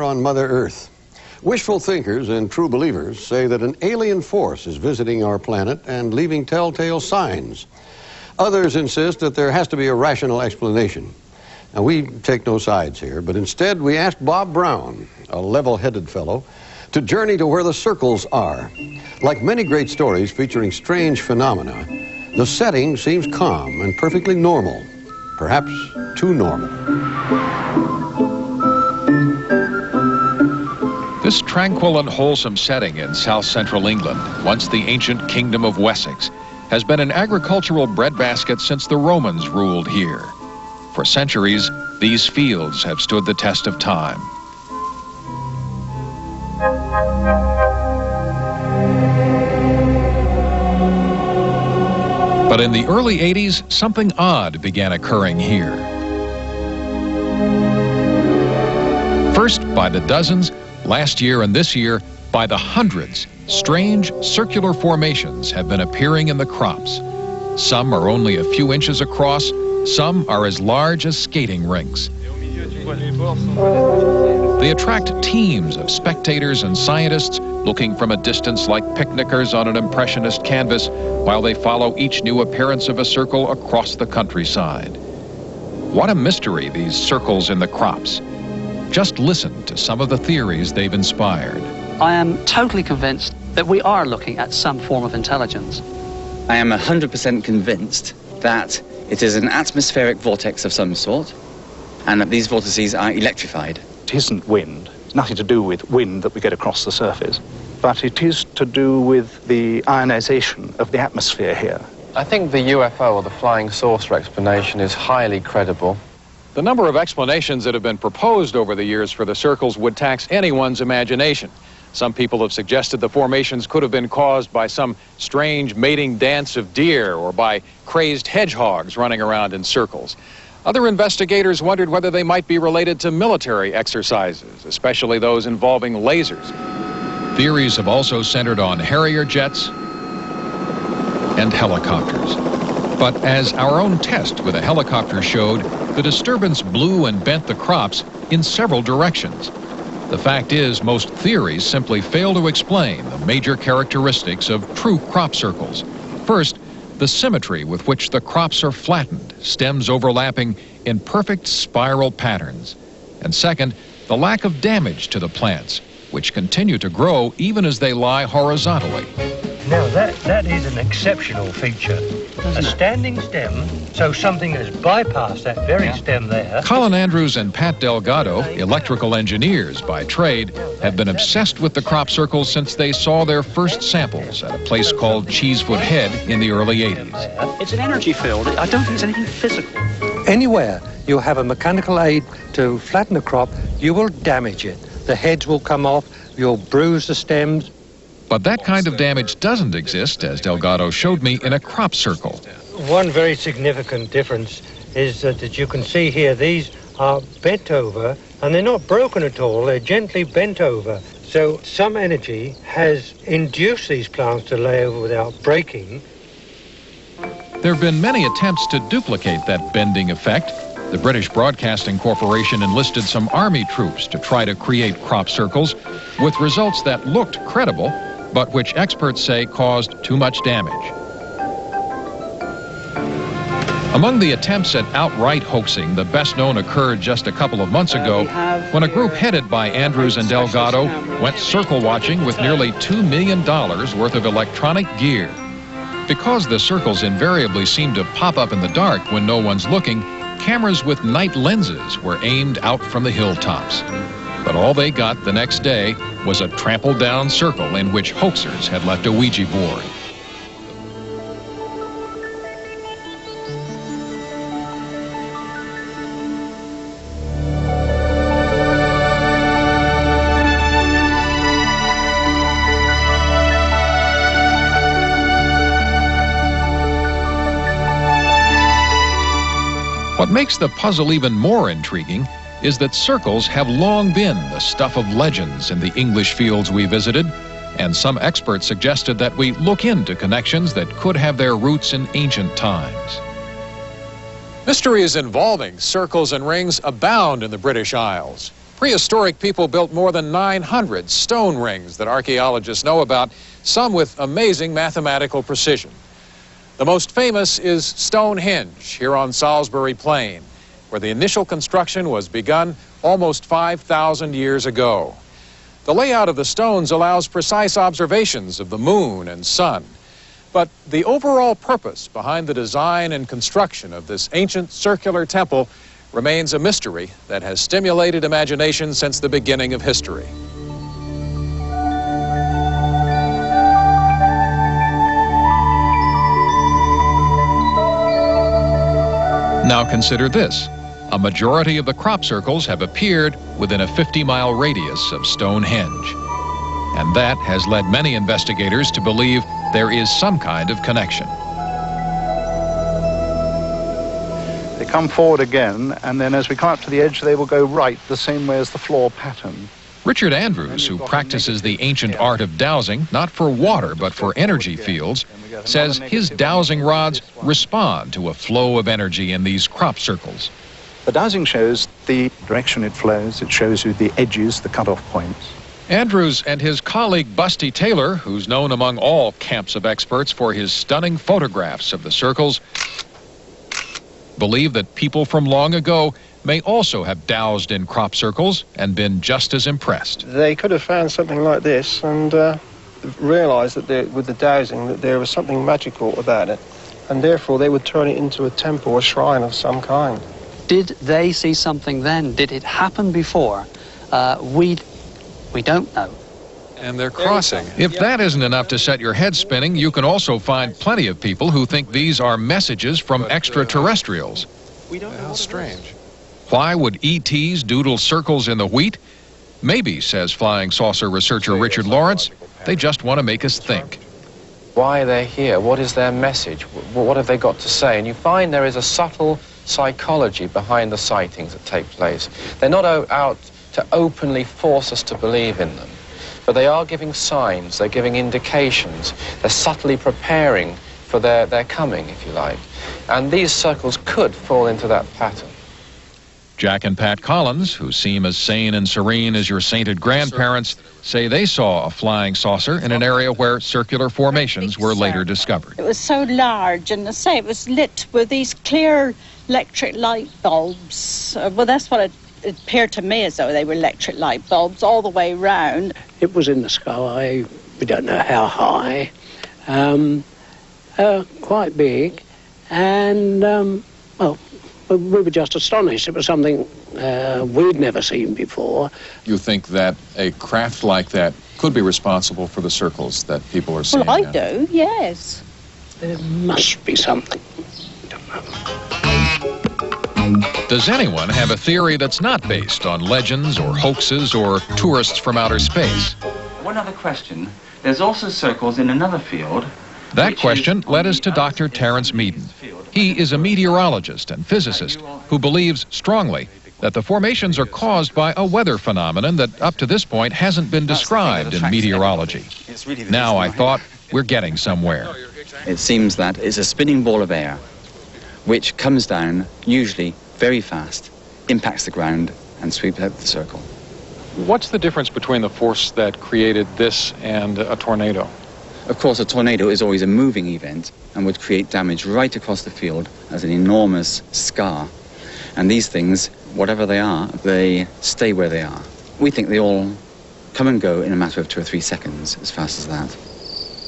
On Mother Earth. Wishful thinkers and true believers say that an alien force is visiting our planet and leaving telltale signs. Others insist that there has to be a rational explanation. Now, we take no sides here, but instead we asked Bob Brown, a level-headed fellow, to journey to where the circles are. Like many great stories featuring strange phenomena, the setting seems calm and perfectly normal, perhaps too normal. This tranquil and wholesome setting in south-central England, once the ancient kingdom of Wessex, has been an agricultural breadbasket since the Romans ruled here. For centuries, these fields have stood the test of time. But in the early 80s, something odd began occurring here. First, by the dozens, last year and this year, by the hundreds, strange circular formations have been appearing in the crops. Some are only a few inches across, some are as large as skating rinks. They attract teams of spectators and scientists looking from a distance like picnickers on an impressionist canvas while they follow each new appearance of a circle across the countryside. What a mystery, these circles in the crops. Just listen to some of the theories they've inspired. I am totally convinced that we are looking at some form of intelligence. I am 100% convinced that it is an atmospheric vortex of some sort, and that these vortices are electrified. It isn't wind. It's nothing to do with wind that we get across the surface, but it is to do with the ionization of the atmosphere here. I think the UFO, or the flying saucer explanation, is highly credible. The number of explanations that have been proposed over the years for the circles would tax anyone's imagination. Some people have suggested the formations could have been caused by some strange mating dance of deer or by crazed hedgehogs running around in circles. Other investigators wondered whether they might be related to military exercises, especially those involving lasers. Theories have also centered on Harrier jets and helicopters. But as our own test with a helicopter showed, the disturbance blew and bent the crops in several directions. The fact is, most theories simply fail to explain the major characteristics of true crop circles. First, the symmetry with which the crops are flattened, stems overlapping in perfect spiral patterns. And second, the lack of damage to the plants, which continue to grow even as they lie horizontally. Now that is an exceptional feature. A standing stem, so something has bypassed that very stem there. Colin Andrews and Pat Delgado, electrical engineers by trade, have been obsessed with the crop circles since they saw their first samples at a place called Cheesefoot Head in the early 80s. It's an energy field. I don't think it's anything physical. Anywhere you have a mechanical aid to flatten a crop, you will damage it. The heads will come off, you'll bruise the stems. But that kind of damage doesn't exist, as Delgado showed me, in a crop circle. One very significant difference is that you can see here, these are bent over, and they're not broken at all, they're gently bent over. So some energy has induced these plants to lay over without breaking. There have been many attempts to duplicate that bending effect. The British Broadcasting Corporation enlisted some army troops to try to create crop circles, with results that looked credible, but which experts say caused too much damage. Among the attempts at outright hoaxing, the best known occurred just a couple of months ago when a group headed by Andrews and Delgado went circle watching with nearly $2 million worth of electronic gear. Because the circles invariably seem to pop up in the dark when no one's looking, cameras with night lenses were aimed out from the hilltops. But all they got the next day was a trampled down circle in which hoaxers had left a Ouija board. What makes the puzzle even more intriguing is that circles have long been the stuff of legends in the English fields we visited, and some experts suggested that we look into connections that could have their roots in ancient times. Mysteries involving circles and rings abound in the British Isles. Prehistoric people built more than 900 stone rings that archaeologists know about, some with amazing mathematical precision. The most famous is Stonehenge here on Salisbury Plain, where the initial construction was begun almost 5,000 years ago. The layout of the stones allows precise observations of the moon and sun. But the overall purpose behind the design and construction of this ancient circular temple remains a mystery that has stimulated imagination since the beginning of history. Now consider this. A majority of the crop circles have appeared within a 50-mile radius of Stonehenge. And that has led many investigators to believe there is some kind of connection. They come forward again, and then as we come up to the edge, they will go right, the same way as the floor pattern. Richard Andrews, who practices the ancient art of dowsing, not for water but for energy fields, says his dowsing rods respond to a flow of energy in these crop circles. The dowsing shows the direction it flows. It shows you the edges, the cutoff points. Andrews and his colleague Busty Taylor, who's known among all camps of experts for his stunning photographs of the circles, believe that people from long ago may also have dowsed in crop circles and been just as impressed. They could have found something like this and realised that with the dowsing that there was something magical about it, and therefore they would turn it into a temple or shrine of some kind. Did they see something then? Did it happen before? We don't know. And they're crossing. If that isn't enough to set your head spinning, you can also find plenty of people who think these are messages from extraterrestrials. How strange. Why would ETs doodle circles in the wheat? Maybe, says flying saucer researcher Richard Lawrence, they just want to make us think. Why are they here? What is their message? What have they got to say? And you find there is a subtle psychology behind the sightings that take place. They're not out to openly force us to believe in them, but they are giving signs, they're giving indications, they're subtly preparing for their coming, if you like. And these circles could fall into that pattern. Jack and Pat Collins, who seem as sane and serene as your sainted grandparents, say they saw a flying saucer in an area where circular formations were later discovered. It was so large, and I say it was lit with these clear electric light bulbs. Well, that's what it appeared to me, as though they were electric light bulbs all the way round. It was in the sky. We don't know how high. Quite big, and well, we were just astonished. It was something we'd never seen before. You think that a craft like that could be responsible for the circles that people are seeing? Well, I do, yes. There must be something. We don't know. Does anyone have a theory that's not based on legends or hoaxes or tourists from outer space? One other question. There's also circles in another field. That question led us to Dr. Terence Meaden. He is a meteorologist and physicist who believes strongly that the formations are caused by a weather phenomenon that up to this point hasn't been described in meteorology. Now I thought, we're getting somewhere. It seems that it's a spinning ball of air which comes down, usually very fast, impacts the ground and sweeps out the circle. What's the difference between the force that created this and a tornado? Of course, a tornado is always a moving event and would create damage right across the field as an enormous scar. And these things, whatever they are, they stay where they are. We think they all come and go in a matter of 2 or 3 seconds, as fast as that.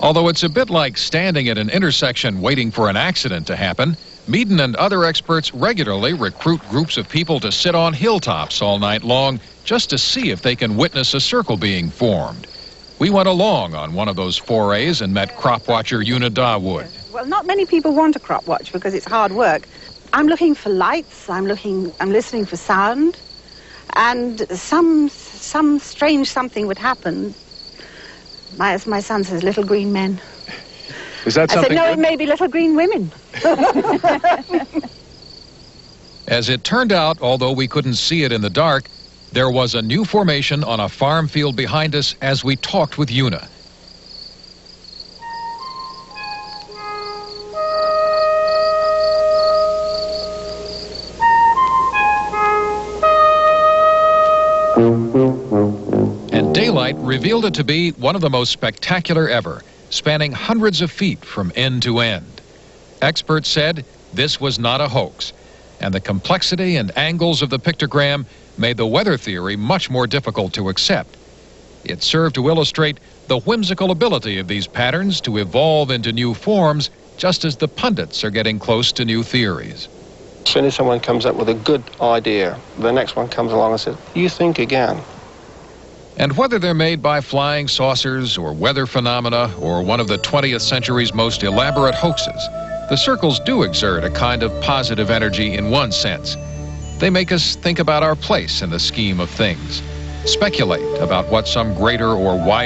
Although it's a bit like standing at an intersection waiting for an accident to happen, Meaden and other experts regularly recruit groups of people to sit on hilltops all night long just to see if they can witness a circle being formed. We went along on one of those forays and met crop watcher Una Dawood. Well, not many people want to crop watch because it's hard work. I'm looking for lights, I'm listening for sound, and some strange something would happen. As my son says, little green men. Is that something? I said, no, it may be little green women. As it turned out, although we couldn't see it in the dark, there was a new formation on a farm field behind us as we talked with Una. Daylight revealed it to be one of the most spectacular ever, spanning hundreds of feet from end to end. Experts said this was not a hoax, and the complexity and angles of the pictogram made the weather theory much more difficult to accept. It served to illustrate the whimsical ability of these patterns to evolve into new forms, just as the pundits are getting close to new theories. As soon as someone comes up with a good idea, the next one comes along and says, you think again. And whether they're made by flying saucers or weather phenomena or one of the 20th century's most elaborate hoaxes, the circles do exert a kind of positive energy in one sense. They make us think about our place in the scheme of things, speculate about what some greater or wider